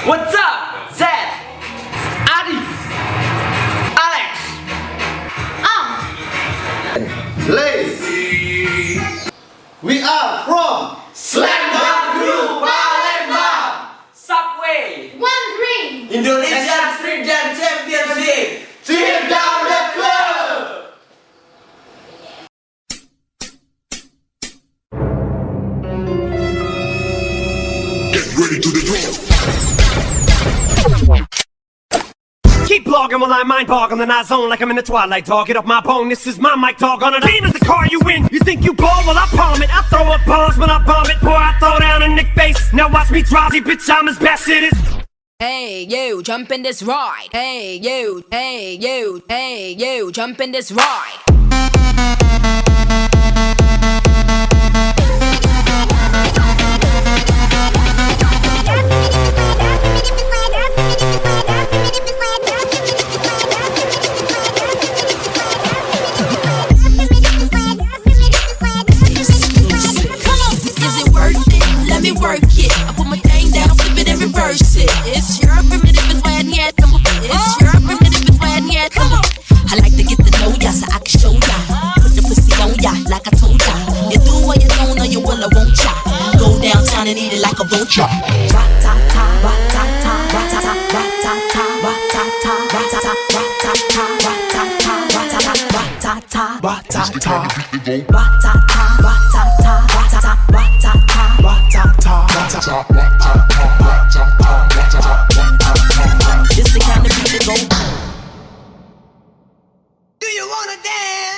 What's up? Zed, Adi, Alex, Lay. We are from SlamDowncrew, Palembang, Subway, One Green. Indonesia StreetDance Championship. Tear down the club. Get ready to the draw. Keep blogging while I mind bog on the night zone like I'm in the twilight, dog. Get off my bone, this is my mic, dog. On a beam is the car you win. You think you ball, well I palm it. I throw up bombs when I bomb it. Boy, I throw down a Nick face. Now watch me drop it, bitch, I'm as best it is. Hey you, jump in this ride. Hey you, hey you, hey you, jump in this ride. Let me work it. I put my thing down, flip it and reverse it. It's your primitive is why I need them. It's your primitive is why I need them. I like to get to know ya so I can show ya. Put the pussy on ya like I told ya. You do what you don't or you will I won't ya. Go downtown and eat it like a vulture. Ra-ta-ta, ra-ta-ta, ra-ta-ta, ra-ta-ta, ra-ta-ta, ra-ta-ta, ra-ta-ta, ra-ta-ta, ra-ta-ta, ra-ta-ta, ra-ta-ta, ra-ta-ta, This the kind of beat that go. Do you wanna dance?